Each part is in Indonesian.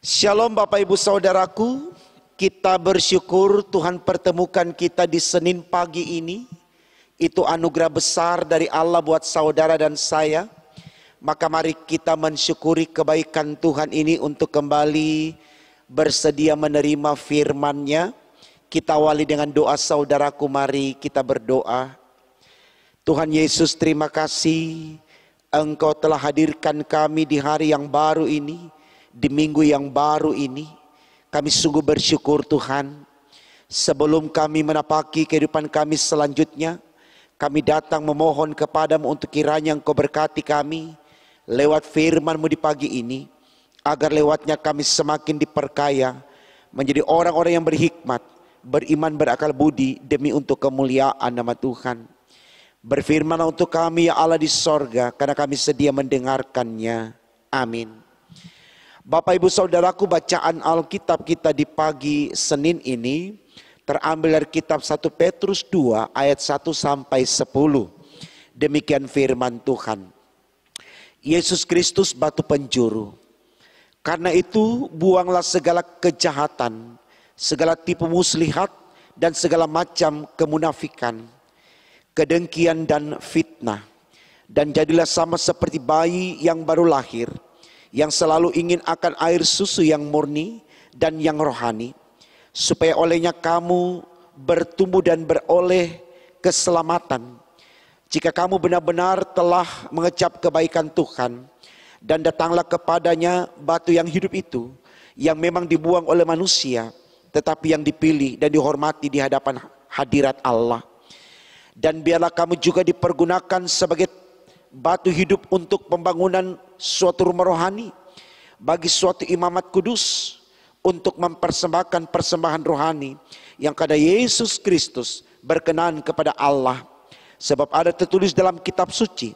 Shalom Bapak Ibu Saudaraku, kita bersyukur Tuhan pertemukan kita di Senin pagi ini. Itu anugerah besar dari Allah buat saudara dan saya. Maka mari kita mensyukuri kebaikan Tuhan ini untuk kembali bersedia menerima firman-Nya. Kita awali dengan doa saudaraku, mari kita berdoa. Tuhan Yesus, terima kasih Engkau telah hadirkan kami di hari yang baru ini, di minggu yang baru ini. Kami sungguh bersyukur Tuhan. Sebelum kami menapaki kehidupan kami selanjutnya, kami datang memohon kepadamu untuk kiranya Engkau berkati kami lewat firman-Mu di pagi ini, agar lewatnya kami semakin diperkaya menjadi orang-orang yang berhikmat, beriman, berakal budi, demi untuk kemuliaan nama Tuhan. Berfirmanlah untuk kami ya Allah di sorga, karena kami sedia mendengarkannya. Amin. Bapak Ibu Saudaraku, bacaan Alkitab kita di pagi Senin ini terambil dari kitab 1 Petrus 2 ayat 1 sampai 10. Demikian firman Tuhan. Yesus Kristus batu penjuru. Karena itu buanglah segala kejahatan, segala tipu muslihat, dan segala macam kemunafikan, kedengkian dan fitnah. Dan jadilah sama seperti bayi yang baru lahir, yang selalu ingin akan air susu yang murni dan yang rohani, supaya olehnya kamu bertumbuh dan beroleh keselamatan. Jika kamu benar-benar telah mengecap kebaikan Tuhan, dan datanglah kepadanya batu yang hidup itu, yang memang dibuang oleh manusia, tetapi yang dipilih dan dihormati di hadapan hadirat Allah. Dan biarlah kamu juga dipergunakan sebagai batu hidup untuk pembangunan suatu rumah rohani, bagi suatu imamat kudus, untuk mempersembahkan persembahan rohani yang kepada Yesus Kristus berkenan kepada Allah. Sebab ada tertulis dalam kitab suci,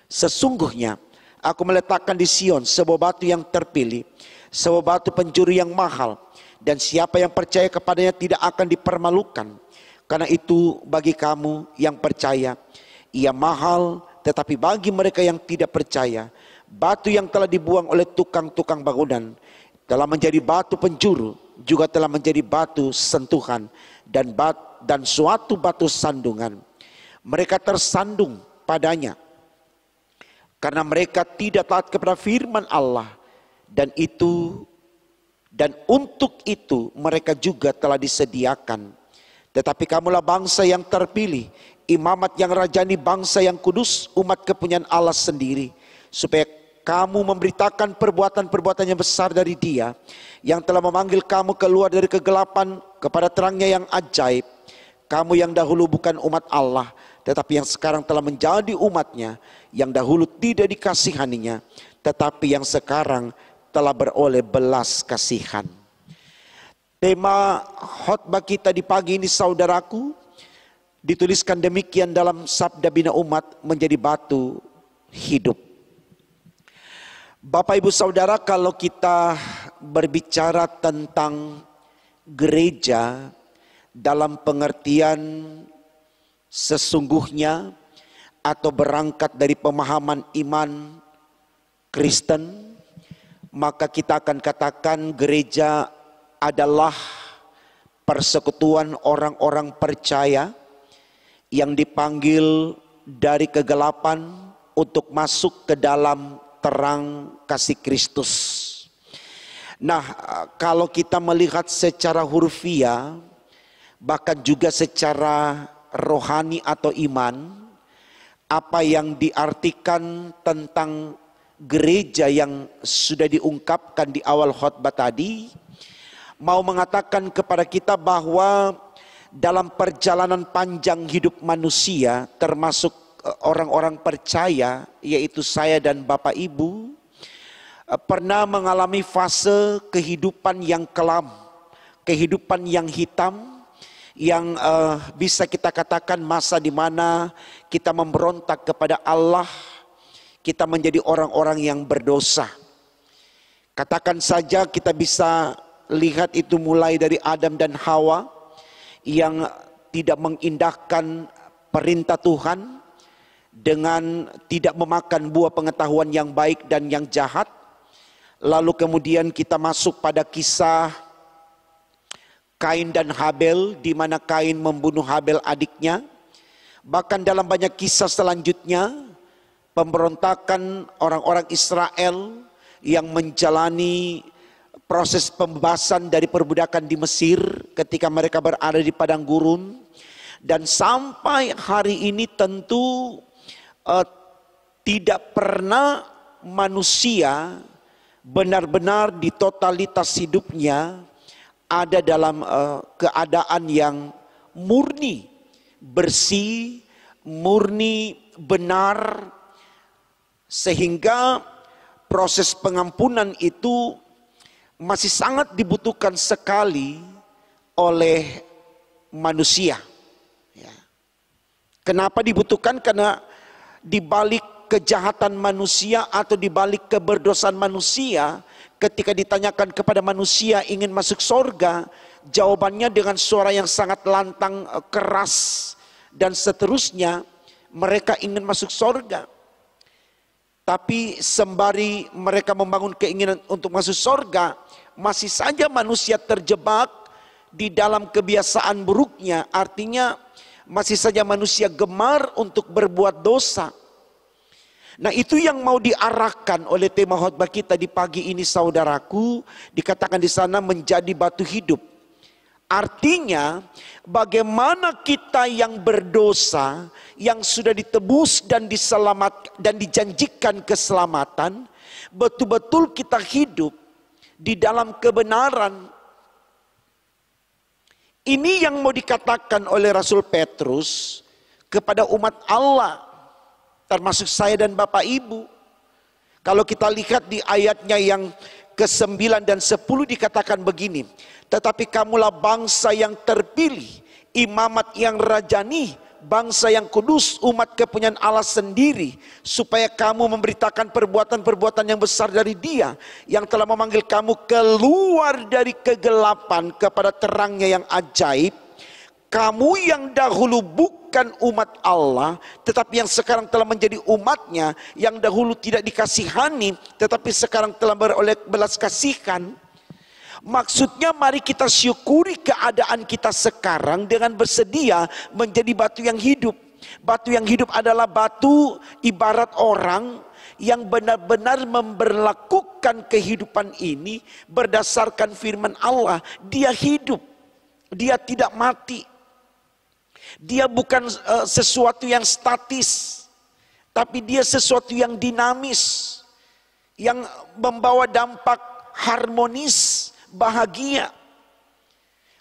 sesungguhnya aku meletakkan di Sion sebuah batu yang terpilih, sebuah batu penjuru yang mahal, dan siapa yang percaya kepadanya tidak akan dipermalukan. Karena itu bagi kamu yang percaya, ia mahal. Tetapi bagi mereka yang tidak percaya, batu yang telah dibuang oleh tukang-tukang bangunan telah menjadi batu penjuru, juga telah menjadi batu sentuhan dan suatu batu sandungan. Mereka tersandung padanya karena mereka tidak taat kepada firman Allah, dan untuk itu mereka juga telah disediakan. Tetapi kamulah bangsa yang terpilih, imamat yang rajani, bangsa yang kudus, umat kepunyaan Allah sendiri, supaya kamu memberitakan perbuatan-perbuatan yang besar dari Dia yang telah memanggil kamu keluar dari kegelapan kepada terangnya yang ajaib. Kamu yang dahulu bukan umat Allah, tetapi yang sekarang telah menjadi umatnya, yang dahulu tidak dikasihaninya, tetapi yang sekarang telah beroleh belas kasihan. Tema khotbah kita di pagi ini saudaraku, dituliskan demikian dalam Sabda Bina Umat, menjadi batu hidup. Bapak Ibu Saudara, kalau kita berbicara tentang gereja dalam pengertian sesungguhnya, atau berangkat dari pemahaman iman Kristen, maka kita akan katakan gereja adalah persekutuan orang-orang percaya yang dipanggil dari kegelapan untuk masuk ke dalam terang kasih Kristus. Nah, kalau kita melihat secara hurufiah, bahkan juga secara rohani atau iman, apa yang diartikan tentang gereja yang sudah diungkapkan di awal khotbah tadi, mau mengatakan kepada kita bahwa dalam perjalanan panjang hidup manusia, termasuk orang-orang percaya, yaitu saya dan Bapak Ibu, pernah mengalami fase kehidupan yang kelam, kehidupan yang hitam, yang bisa kita katakan masa di mana kita memberontak kepada Allah, kita menjadi orang-orang yang berdosa. Katakan saja kita bisa lihat itu mulai dari Adam dan Hawa yang tidak mengindahkan perintah Tuhan dengan tidak memakan buah pengetahuan yang baik dan yang jahat. Lalu kemudian kita masuk pada kisah Kain dan Habel, di mana Kain membunuh Habel adiknya. Bahkan dalam banyak kisah selanjutnya, pemberontakan orang-orang Israel yang menjalani proses pembebasan dari perbudakan di Mesir ketika mereka berada di padang gurun. Dan sampai hari ini tentu tidak pernah manusia benar-benar di totalitas hidupnya ada dalam keadaan yang murni, bersih, murni, benar, sehingga proses pengampunan itu masih sangat dibutuhkan sekali oleh manusia. Ya. Kenapa dibutuhkan? Karena di balik kejahatan manusia atau di balik keberdosaan manusia, ketika ditanyakan kepada manusia ingin masuk surga, jawabannya dengan suara yang sangat lantang, keras, dan seterusnya, mereka ingin masuk surga. Tapi sembari mereka membangun keinginan untuk masuk surga, masih saja manusia terjebak di dalam kebiasaan buruknya. Artinya masih saja manusia gemar untuk berbuat dosa. Nah, itu yang mau diarahkan oleh tema khotbah kita di pagi ini, saudaraku. Dikatakan di sana menjadi batu hidup. Artinya bagaimana kita yang berdosa, yang sudah ditebus dan diselamatkan dan dijanjikan keselamatan, betul-betul kita hidup di dalam kebenaran. Ini yang mau dikatakan oleh Rasul Petrus kepada umat Allah, termasuk saya dan Bapak Ibu. Kalau kita lihat di ayatnya yang ke-9 dan 10 dikatakan begini. Tetapi kamulah bangsa yang terpilih, imamat yang rajani, bangsa yang kudus, umat kepunyaan Allah sendiri, supaya kamu memberitakan perbuatan-perbuatan yang besar dari Dia yang telah memanggil kamu keluar dari kegelapan kepada terangnya yang ajaib. Kamu yang dahulu bukan umat Allah, tetapi yang sekarang telah menjadi umatnya, yang dahulu tidak dikasihani, tetapi sekarang telah beroleh belas kasihan. Maksudnya mari kita syukuri keadaan kita sekarang dengan bersedia menjadi batu yang hidup. Batu yang hidup adalah batu ibarat orang yang benar-benar memberlakukan kehidupan ini berdasarkan firman Allah. Dia hidup, dia tidak mati. Dia bukan sesuatu yang statis, tapi dia sesuatu yang dinamis, yang membawa dampak harmonis, bahagia.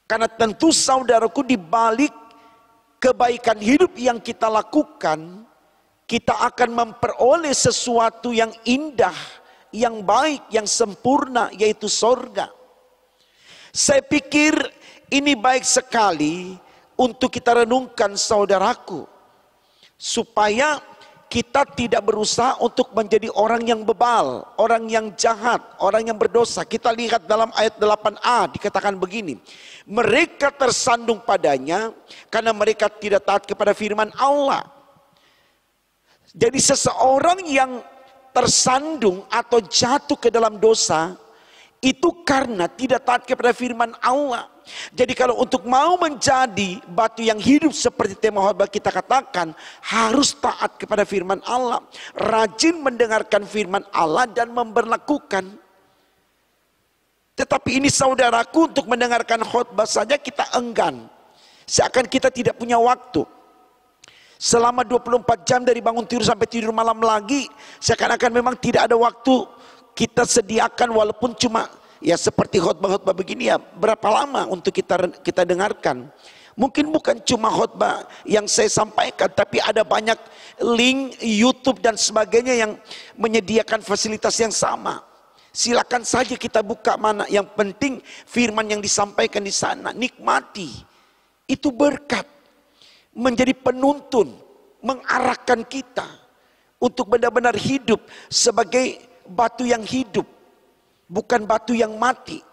Karena tentu saudaraku, di balik kebaikan hidup yang kita lakukan, kita akan memperoleh sesuatu yang indah, yang baik, yang sempurna, yaitu sorga. Saya pikir ini baik sekali untuk kita renungkan, saudaraku, supaya kita tidak berusaha untuk menjadi orang yang bebal, orang yang jahat, orang yang berdosa. Kita lihat dalam ayat 8a dikatakan begini. Mereka tersandung padanya karena mereka tidak taat kepada firman Allah. Jadi seseorang yang tersandung atau jatuh ke dalam dosa itu karena tidak taat kepada firman Allah. Jadi kalau untuk mau menjadi batu yang hidup seperti tema khotbah kita katakan, harus taat kepada firman Allah, rajin mendengarkan firman Allah dan memberlakukan. Tetapi ini saudaraku, untuk mendengarkan khotbah saja kita enggan, seakan kita tidak punya waktu. Selama 24 jam dari bangun tidur sampai tidur malam lagi, seakan-akan memang tidak ada waktu kita sediakan, walaupun cuma ya seperti khotbah-khotbah begini, ya berapa lama untuk kita dengarkan. Mungkin bukan cuma khotbah yang saya sampaikan, tapi ada banyak link YouTube dan sebagainya yang menyediakan fasilitas yang sama. Silakan saja kita buka mana, yang penting firman yang disampaikan di sana nikmati. Itu berkat, menjadi penuntun, mengarahkan kita untuk benar-benar hidup sebagai batu yang hidup, bukan batu yang mati.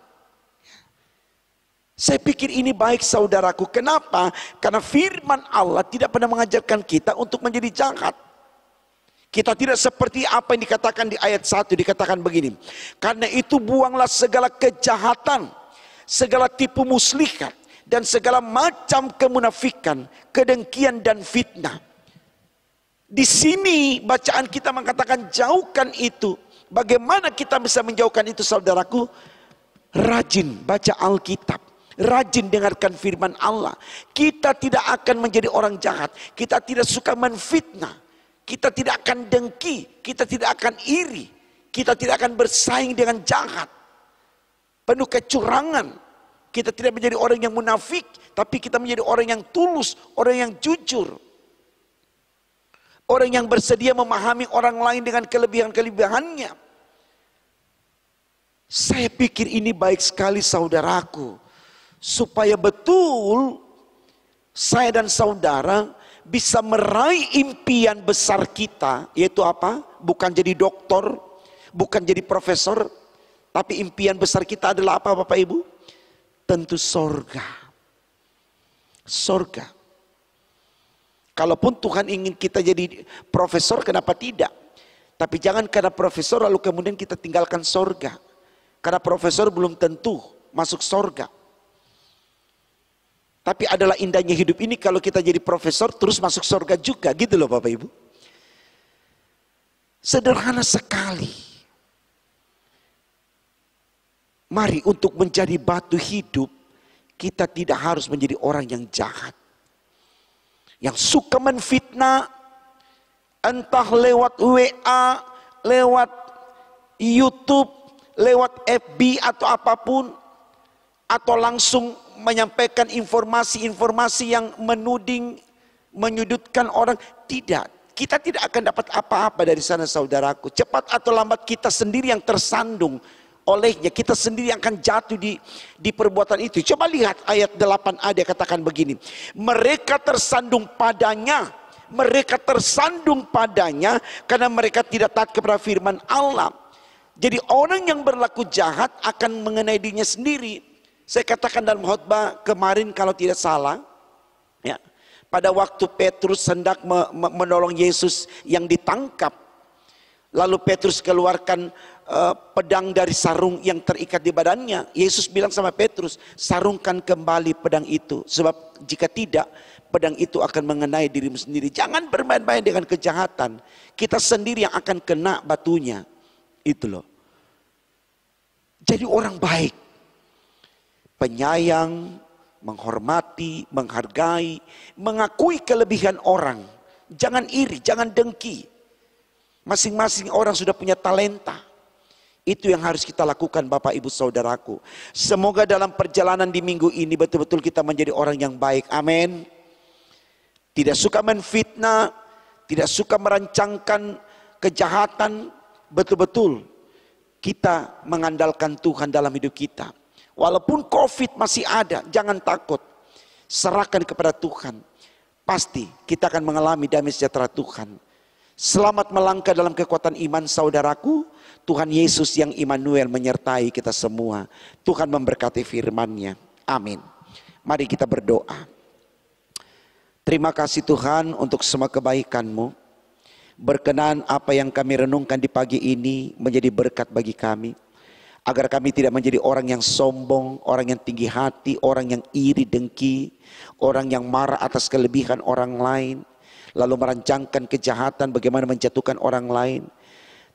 Saya pikir ini baik saudaraku. Kenapa? Karena firman Allah tidak pernah mengajarkan kita untuk menjadi jahat. Kita tidak seperti apa yang dikatakan di ayat 1, dikatakan begini. Karena itu buanglah segala kejahatan, segala tipu muslihat, dan segala macam kemunafikan, kedengkian dan fitnah. Di sini bacaan kita mengatakan jauhkan itu. Bagaimana kita bisa menjauhkan itu, saudaraku? Rajin baca Alkitab, rajin dengarkan firman Allah. Kita tidak akan menjadi orang jahat. Kita tidak suka menfitnah. Kita tidak akan dengki, kita tidak akan iri, kita tidak akan bersaing dengan jahat, penuh kecurangan. Kita tidak menjadi orang yang munafik, tapi kita menjadi orang yang tulus, orang yang jujur. Orang yang bersedia memahami orang lain dengan kelebihan-kelebihannya. Saya pikir ini baik sekali, saudaraku. Supaya betul saya dan saudara bisa meraih impian besar kita, yaitu apa? Bukan jadi doktor, bukan jadi profesor, tapi impian besar kita adalah apa, Bapak Ibu? Tentu sorga. Sorga. Kalaupun Tuhan ingin kita jadi profesor, kenapa tidak? Tapi jangan karena profesor lalu kemudian kita tinggalkan sorga. Karena profesor belum tentu masuk sorga. Tapi adalah indahnya hidup ini kalau kita jadi profesor terus masuk surga juga, gitu loh Bapak Ibu. Sederhana sekali. Mari untuk menjadi batu hidup, kita tidak harus menjadi orang yang jahat. Yang suka menfitnah, entah lewat WA, lewat YouTube, lewat FB atau apapun. Atau langsung menyampaikan informasi-informasi yang menuding, menyudutkan orang. Tidak, kita tidak akan dapat apa-apa dari sana, saudaraku. Cepat atau lambat kita sendiri yang tersandung olehnya, kita sendiri yang akan jatuh di perbuatan itu. Coba lihat ayat 8a, dia katakan begini. Mereka tersandung padanya, mereka tersandung padanya karena mereka tidak taat kepada firman Allah. Jadi orang yang berlaku jahat akan mengenai dirinya sendiri. Saya katakan dalam khotbah kemarin kalau tidak salah, ya, pada waktu Petrus hendak menolong Yesus yang ditangkap, lalu Petrus keluarkan pedang dari sarung yang terikat di badannya. Yesus bilang sama Petrus, sarungkan kembali pedang itu, sebab jika tidak, pedang itu akan mengenai dirimu sendiri. Jangan bermain-main dengan kejahatan, kita sendiri yang akan kena batunya. Itu loh. Jadi orang baik, penyayang, menghormati, menghargai, mengakui kelebihan orang. Jangan iri, jangan dengki. Masing-masing orang sudah punya talenta. Itu yang harus kita lakukan, Bapak Ibu Saudaraku. Semoga dalam perjalanan di minggu ini betul-betul kita menjadi orang yang baik. Amin. Tidak suka menfitnah, tidak suka merancangkan kejahatan. Betul-betul kita mengandalkan Tuhan dalam hidup kita. Walaupun COVID masih ada, jangan takut. Serahkan kepada Tuhan. Pasti kita akan mengalami damai sejahtera Tuhan. Selamat melangkah dalam kekuatan iman, saudaraku. Tuhan Yesus yang Immanuel menyertai kita semua. Tuhan memberkati firman-Nya. Amin. Mari kita berdoa. Terima kasih Tuhan untuk semua kebaikan-Mu. Berkenan apa yang kami renungkan di pagi ini menjadi berkat bagi kami. Agar kami tidak menjadi orang yang sombong, orang yang tinggi hati, orang yang iri dengki, orang yang marah atas kelebihan orang lain, lalu merancangkan kejahatan bagaimana menjatuhkan orang lain.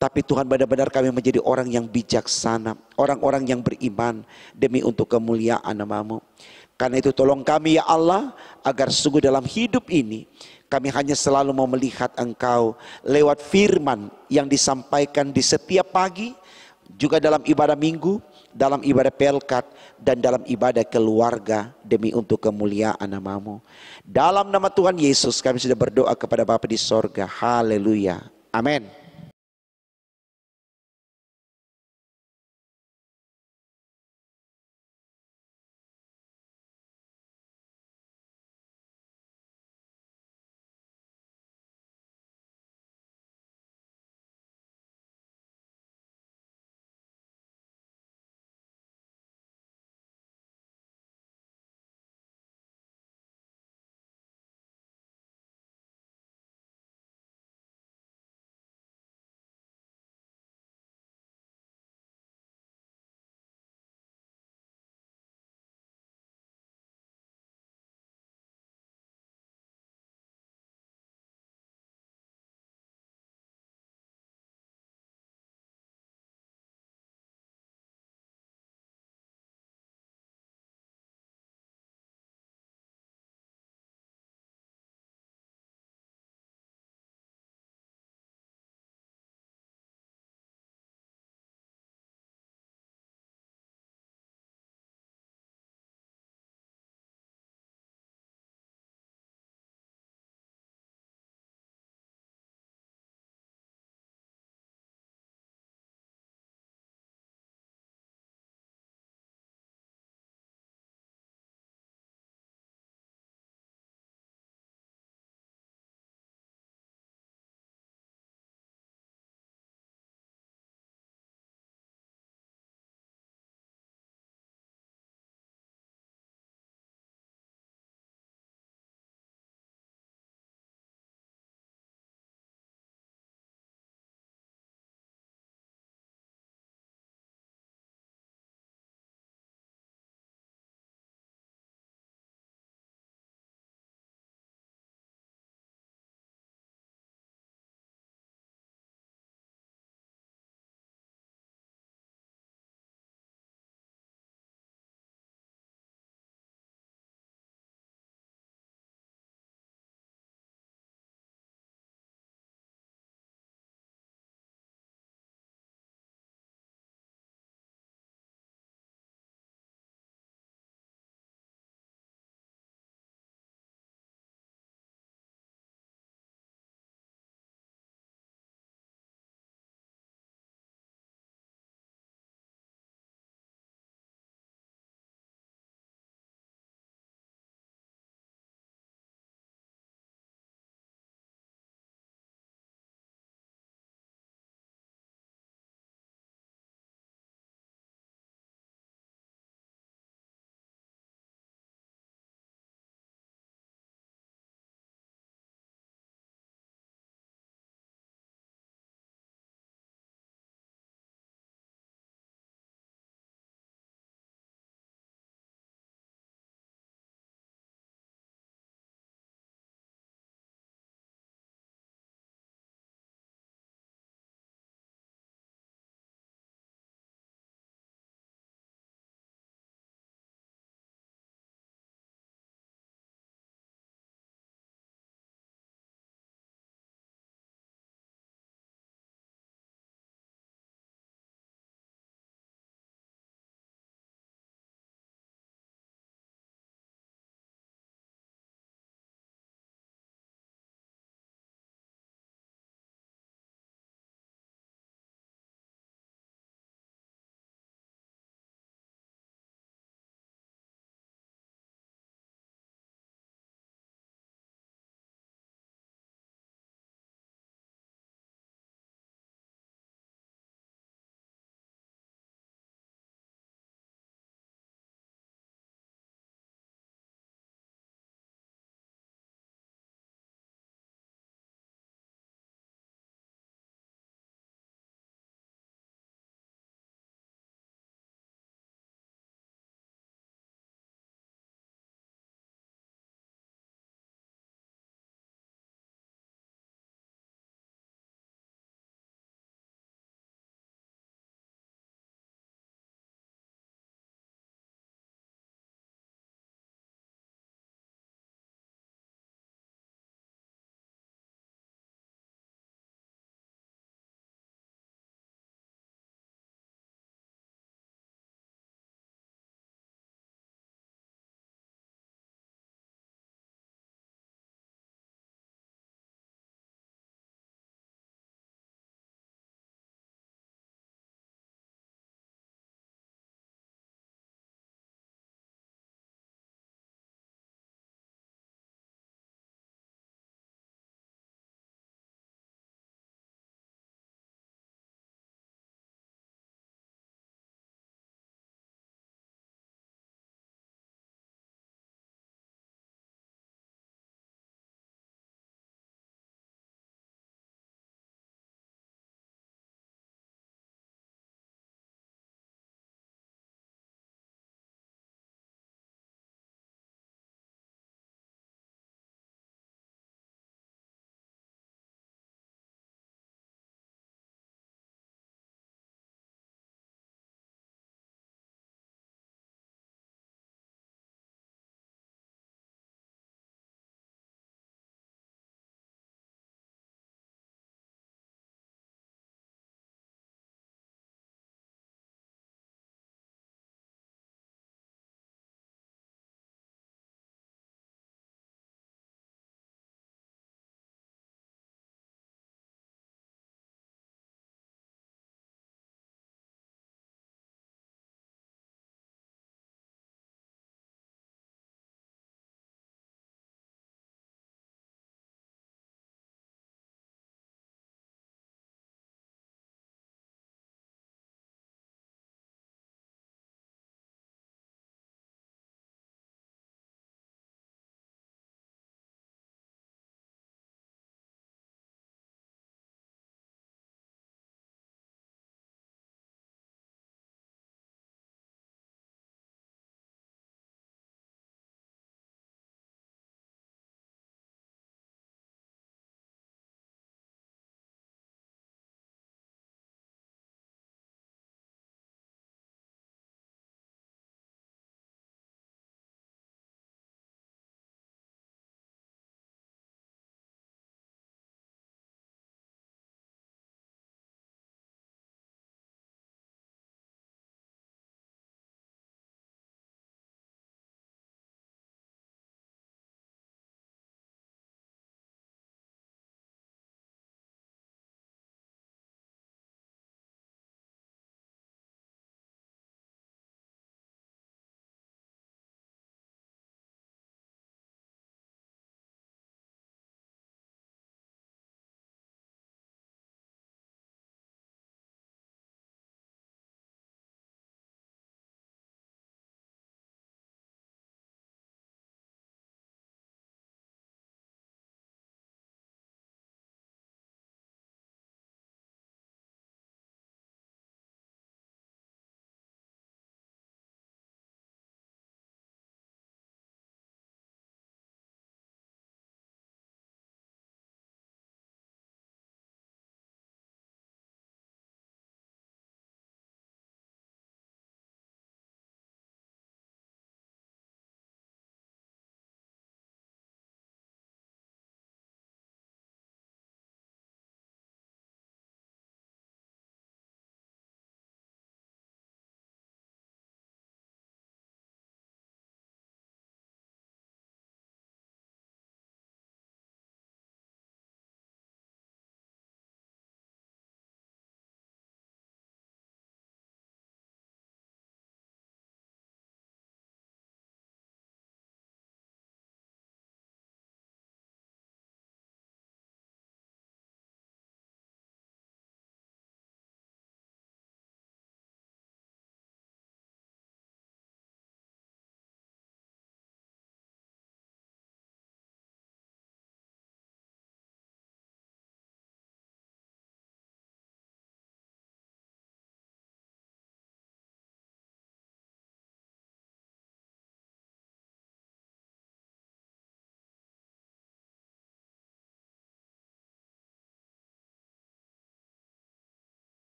Tapi Tuhan, benar-benar kami menjadi orang yang bijaksana, orang-orang yang beriman demi untuk kemuliaan nama-Mu. Karena itu tolong kami ya Allah, agar sungguh dalam hidup ini kami hanya selalu mau melihat Engkau lewat firman yang disampaikan di setiap pagi, juga dalam ibadah minggu, dalam ibadah pelkat, dan dalam ibadah keluarga demi untuk kemuliaan nama-Mu. Dalam nama Tuhan Yesus kami sudah berdoa kepada Bapa di sorga. Haleluya. Amin.